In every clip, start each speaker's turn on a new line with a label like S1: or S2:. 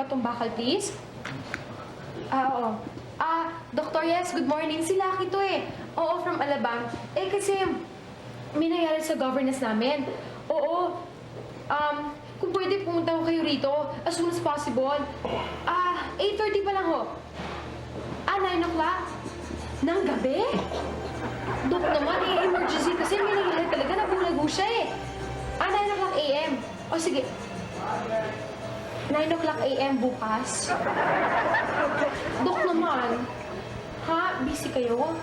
S1: tong bakal, please? Oo. Doktor, yes, good morning. Si Lucky to eh. Oo, from Alabang. Eh, kasi may nangyari sa governance namin. Oo. Kung pwede, pumunta ko kayo rito as soon as possible. 8:30 pa lang ho. 9 o'clock? Nang gabi? Dok naman, emergency kasi may nangyari talaga. Nabulago siya eh. 9 o'clock a.m. O sige. 9 o'clock a.m. bukas. Dok naman. Ha? Busy kayo?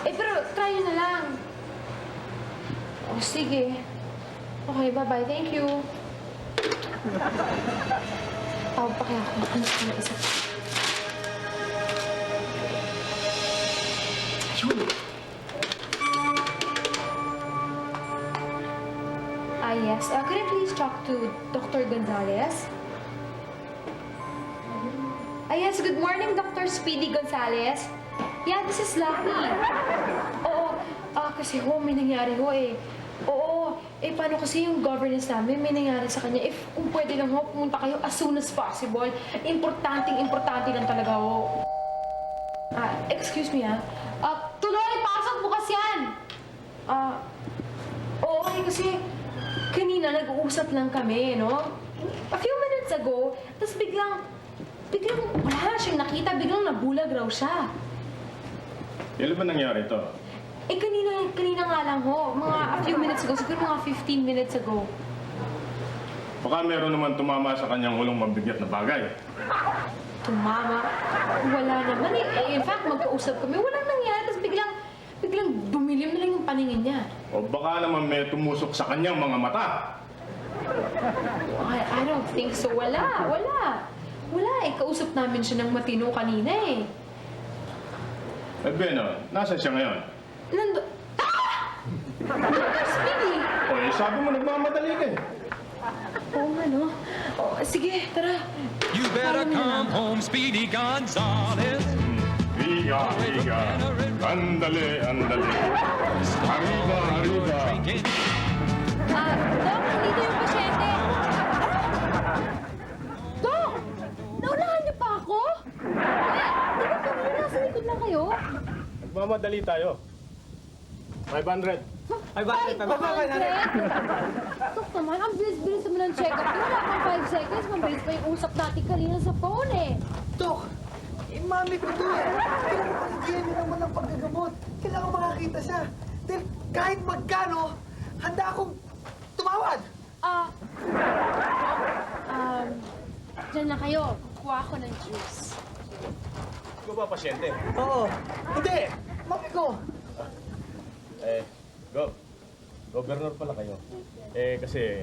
S1: Pero try nyo na lang. O sige. Okay, bye-bye. Thank you. Tawag pa kaya ako. Ano sa isa? Ayun. Yes. Could I please talk to Dr. Gonzalez? Yes. Good morning, Dr. Speedy Gonzalez. Yeah, this is Lucky. Oo. Kasi may nangyari eh. Oo. Paano kasi yung governance namin, may nangyari sa kanya. Kung pwede lang pumunta kayo as soon as possible. Importante lang talaga excuse me Tuloy, pasok bukas yan! Oo, kasi kanina nag-uusap lang kami, no? A few minutes ago, tapos biglang wala na siyang nakita, biglang nabulag raw siya.
S2: Kailan ba nangyari ito?
S1: Kanina nga lang mga a few minutes ago, siguro mga 15 minutes ago.
S2: Baka meron naman tumama sa kanyang ulong mabigat na bagay.
S1: Tumama? Wala naman In fact, magkausap kami, walang nangyari, tapos biglang dumilim na lang yung paningin niya.
S2: O baka naman may tumusok sa kanyang mga mata.
S1: I don't think so. Wala. Kausap namin siya ng matino kanina eh.
S2: Beno, nasa siya ngayon?
S1: Dr. Speedy!
S2: Sabi mo nagmamadali ka eh.
S1: Oo nga, no? Sige, tara.
S3: You better come home, Speedy Gonzales.
S2: Higa. Andale. Arriba.
S1: Dok, nandito yung pasyente. Dok! Naunahan niyo pa ako? Di ba kanina nasa likod lang kayo?
S2: Nagmamadali tayo. 500.
S1: 500? Dok naman, ang bilis-bilis naman ang check-up. Wala pang 5 seconds, mabilis pa yung usap natin kanina sa phone eh.
S4: Dok! Mami ko to eh! Kailangan pagkikihan niyo naman ng paggagamot. Kailangan makakita siya. Dahil kahit magkano, handa akong tumawad!
S1: Diyan na kayo. Kukuha ko ng juice.
S2: Ikaw ba pasyente?
S4: Oo. Hindi! Mami ko!
S2: Governor pala kayo. Kasi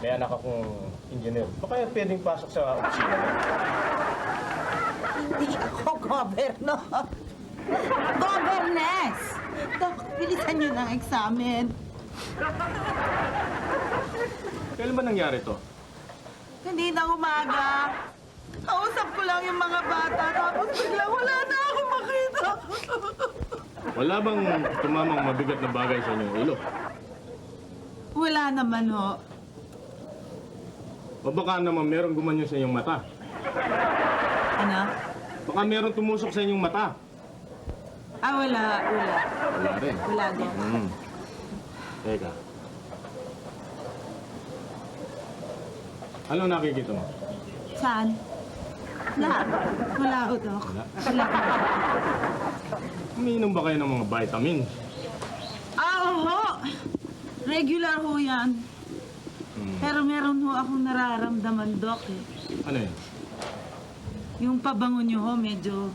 S2: may anak akong engineer. Baka pwedeng pasok sa opisina niya.
S5: Hindi ako governor. Governess! Dok, bilisan nyo ng examen.
S2: Kailan ba nangyari to?
S5: Hindi na umaga. Kausap ko lang yung mga bata, tapos biglang wala na ako makita.
S2: Wala bang tumamang mabigat na bagay sa inyong ulo?
S5: Wala naman ho.
S2: O baka naman meron gumanyo sa inyong mata?
S5: Ano?
S2: Baka meron tumusok sa inyong mata?
S5: Wala.
S2: Wala rin.
S5: Wala din.
S2: Teka. Ano nakikita mo?
S5: Saan? Lahat. Wala ho, Dok. Wala.
S2: Umiinom ba kayo ng mga vitamins?
S5: Oo. Regular ho yan. Pero meron ho akong nararamdaman, Dok eh.
S2: Ano yun?
S5: Yung pabango nyo ho, medyo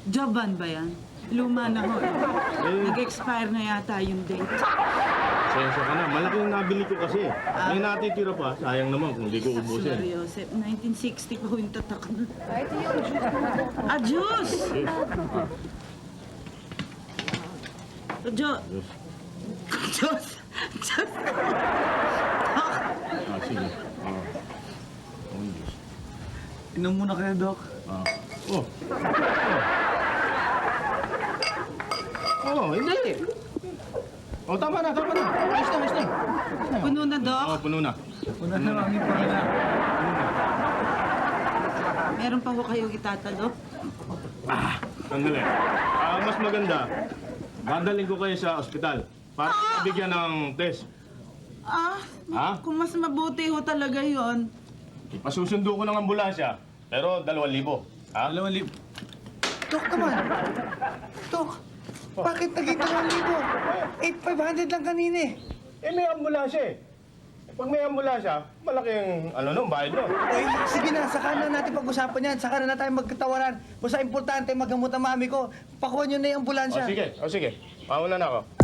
S5: joban ba yan? Luma na ho. Nag-expire na yata yung date.
S2: Sensya ka na. Malaki yung nabili ko kasi. May natitira pa. Sayang naman kung di ko ubusin.
S5: Sorry, Joseph. 1960 pa ho yung tatak na.
S1: Ito yung juice mo.
S5: Juice!
S2: Yes.
S5: Diyos! Diyos!
S2: Sige. Yes.
S4: Inom muna kayo, Dok.
S2: Hindi. Tama na. Ayos na.
S5: Puno na, Dok?
S2: Puno na.
S4: Una na mami pa na.
S5: Meron pa ho kayong itatalo?
S2: Sandali. Mas maganda, dadalhin ko kayo sa ospital para bigyan ng test. Ha?
S5: Kung mas mabuti ho talaga yon.
S2: Ipasusundo ko ng ambulansya, pero 2,000. Ha?
S4: 2,000. Dok naman. Dok, bakit naging 2,000? 8,500 lang kanina eh.
S2: May ambulansya eh. Pag may ambulansya, malaking, bayad nun.
S4: Ay, sige na, saka na natin pag-usapan yan. Saka na tayo magkatawaran. Basta importante, magamot ang mami ko. Pakuha nyo na yung ambulansya.
S2: O sige. Mauna na ako.